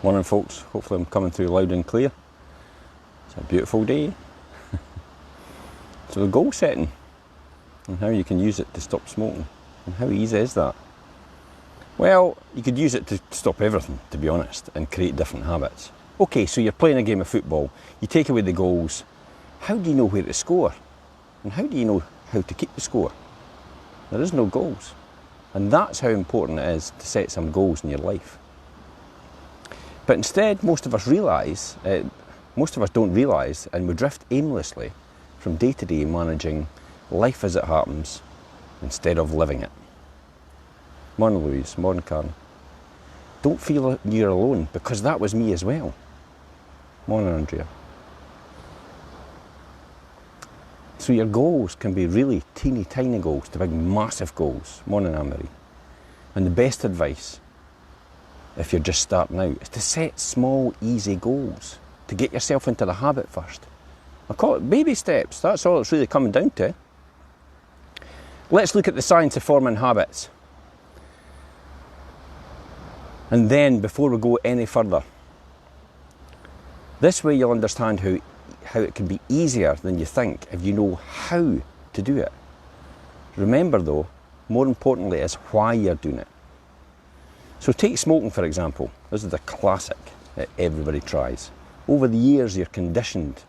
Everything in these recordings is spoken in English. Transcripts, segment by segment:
Morning folks, hopefully I'm coming through loud and clear. It's a beautiful day. So the goal setting and how you can use it to stop smoking, and how easy is that? Well, you could use it to stop everything, to be honest, and create different habits. Okay, so you're playing a game of football, you take away the goals. How do you know where to score? And how do you know how to keep the score? There is no goals. And that's how important it is to set some goals in your life. But instead, most of us don't realise, and we drift aimlessly from day to day managing life as it happens instead of living it. Morning Louise, morning Karen. Don't feel you're alone, because that was me as well. Morning Andrea. So your goals can be really teeny tiny goals to big massive goals. Morning Anne-Marie. And the best advice, if you're just starting out, is to set small, easy goals to get yourself into the habit first. I call it baby steps. That's all it's really coming down to. Let's look at the science of forming habits. And then, before we go any further, this way you'll understand how it can be easier than you think if you know how to do it. Remember though, more importantly is why you're doing it. So take smoking for example. This is the classic that everybody tries. Over the years you're conditioned,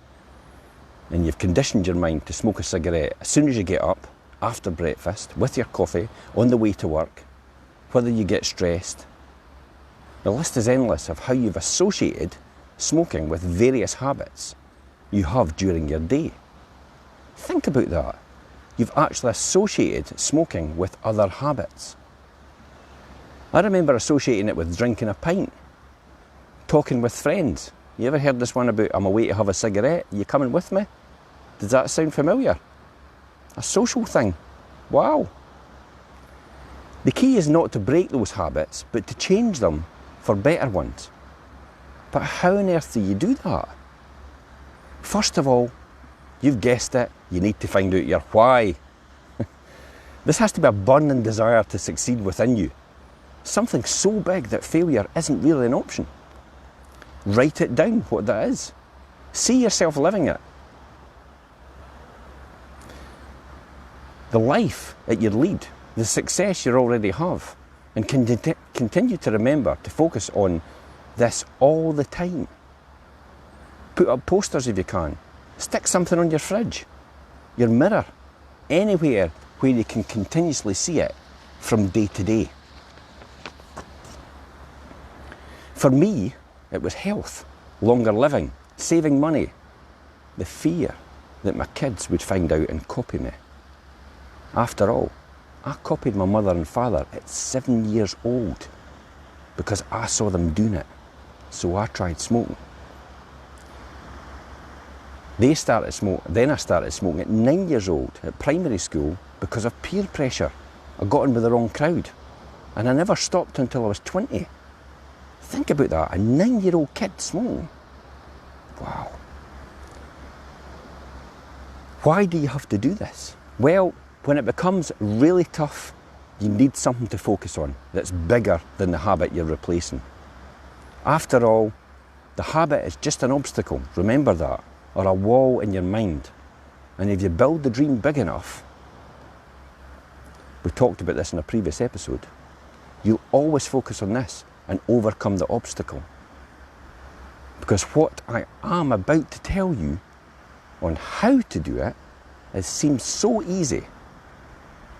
and you've conditioned your mind to smoke a cigarette as soon as you get up, after breakfast, with your coffee, on the way to work, whether you get stressed. The list is endless of how you've associated smoking with various habits you have during your day. Think about that. You've actually associated smoking with other habits. I remember associating it with drinking a pint, talking with friends. You ever heard this one about, I'm away to have a cigarette, you coming with me? Does that sound familiar? A social thing. Wow. The key is not to break those habits, but to change them for better ones. But how on earth do you do that? First of all, you've guessed it, you need to find out your why. This has to be a burning desire to succeed within you. Something so big that failure isn't really an option. Write it down, what that is. See yourself living it. The life that you lead, the success you already have, and continue to remember to focus on this all the time. Put up posters if you can. Stick something on your fridge, your mirror, anywhere where you can continuously see it from day to day. For me, it was health, longer living, saving money, the fear that my kids would find out and copy me. After all, I copied my mother and father at 7 years old because I saw them doing it, so I tried smoking. They started smoking, then I started smoking at 9 years old at primary school because of peer pressure. I got in with the wrong crowd, and I never stopped until I was 20. Think about that, a 9-year-old kid smoking. Wow. Why do you have to do this? Well, when it becomes really tough, you need something to focus on that's bigger than the habit you're replacing. After all, the habit is just an obstacle, remember that, or a wall in your mind. And if you build the dream big enough, we talked about this in a previous episode, you'll always focus on this and overcome the obstacle. Because what I am about to tell you on how to do it, seems so easy,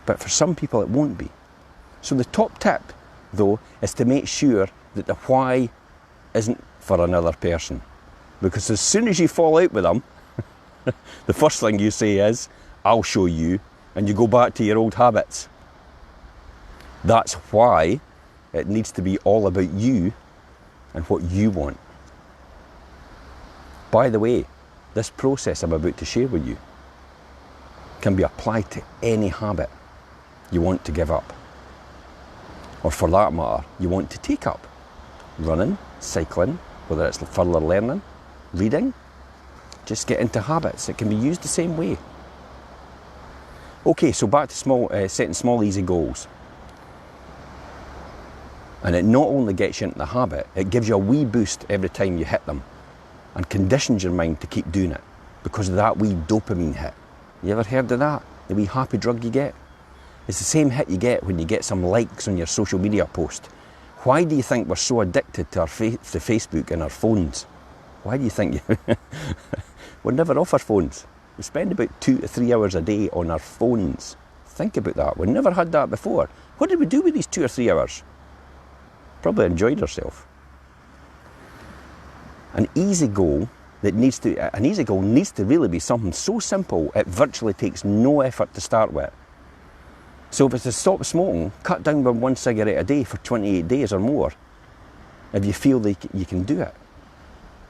but for some people it won't be. So the top tip, though, is to make sure that the why isn't for another person. Because as soon as you fall out with them, the first thing you say is, I'll show you, and you go back to your old habits. That's why it needs to be all about you and what you want. By the way, this process I'm about to share with you can be applied to any habit you want to give up. Or for that matter, you want to take up. Running, cycling, whether it's further learning, reading, just get into habits. It can be used the same way. Okay, so back to setting small, easy goals. And it not only gets you into the habit, it gives you a wee boost every time you hit them and conditions your mind to keep doing it because of that wee dopamine hit. You ever heard of that? The wee happy drug you get? It's the same hit you get when you get some likes on your social media post. Why do you think we're so addicted to to Facebook and our phones? Why do you think we're never off our phones? We spend about 2 to 3 hours a day on our phones. Think about that. We never had that before. What did we do with these 2 or 3 hours? Probably enjoyed ourselves. An easy goal needs to really be something so simple it virtually takes no effort to start with. So if it's to stop smoking, cut down by 1 cigarette a day for 28 days or more if you feel like you can do it.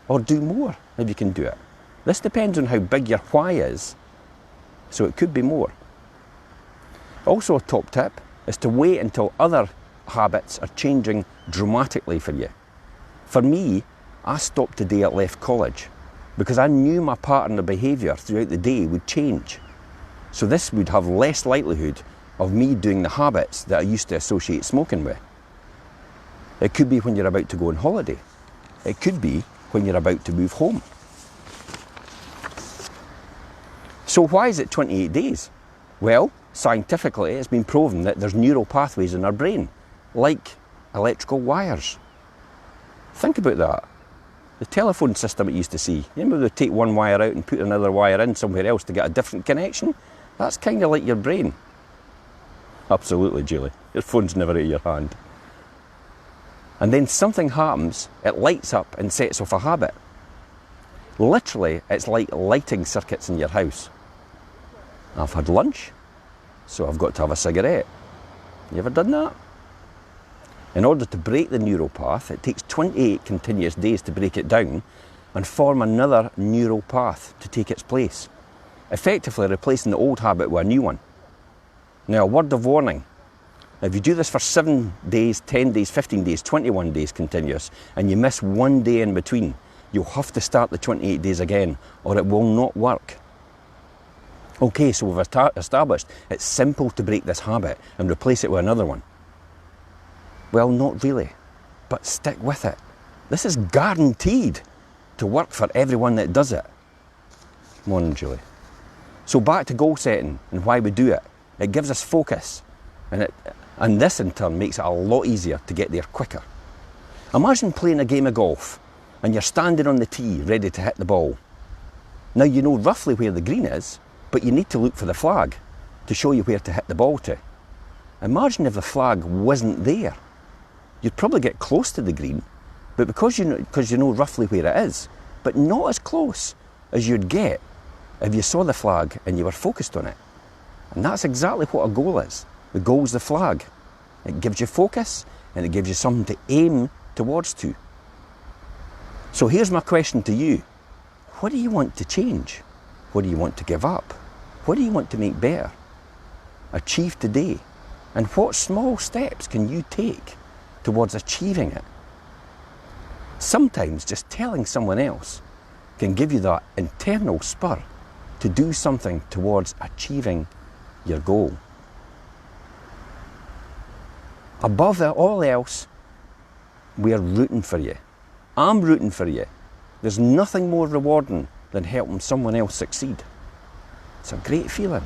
Or do more if you can do it. This depends on how big your why is, so it could be more. Also a top tip is to wait until other habits are changing dramatically for you. For me, I stopped the day I left college because I knew my pattern of behaviour throughout the day would change. So this would have less likelihood of me doing the habits that I used to associate smoking with. It could be when you're about to go on holiday. It could be when you're about to move home. So why is it 28 days? Well, scientifically it's been proven that there's neural pathways in our brain, like electrical wires. Think about that. The telephone system it used to see. You remember they take one wire out and put another wire in somewhere else to get a different connection? That's kind of like your brain. Absolutely, Julie. Your phone's never out of your hand. And then something happens, it lights up and sets off a habit. Literally, it's like lighting circuits in your house. I've had lunch, so I've got to have a cigarette. You ever done that? In order to break the neural path, it takes 28 continuous days to break it down and form another neural path to take its place, effectively replacing the old habit with a new one. Now, a word of warning. If you do this for 7 days, 10 days, 15 days, 21 days continuous, and you miss 1 day in between, you'll have to start the 28 days again, or it will not work. Okay, so we've established it's simple to break this habit and replace it with another one. Well, not really, but stick with it. This is guaranteed to work for everyone that does it. Morning, Julie. So back to goal setting and why we do it. It gives us focus, and this in turn makes it a lot easier to get there quicker. Imagine playing a game of golf and you're standing on the tee ready to hit the ball. Now you know roughly where the green is, but you need to look for the flag to show you where to hit the ball to. Imagine if the flag wasn't there. You'd probably get close to the green, but because you know roughly where it is, but not as close as you'd get if you saw the flag and you were focused on it. And that's exactly what a goal is. The goal's the flag. It gives you focus and it gives you something to aim towards to. So here's my question to you. What do you want to change? What do you want to give up? What do you want to make better? Achieve today? And what small steps can you take towards achieving it? Sometimes just telling someone else can give you that internal spur to do something towards achieving your goal. Above all else, we're rooting for you. I'm rooting for you. There's nothing more rewarding than helping someone else succeed. It's a great feeling.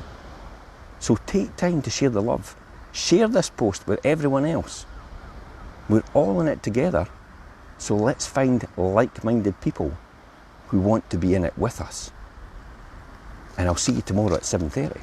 So take time to share the love. Share this post with everyone else. We're all in it together, so let's find like-minded people who want to be in it with us. And I'll see you tomorrow at 7:30.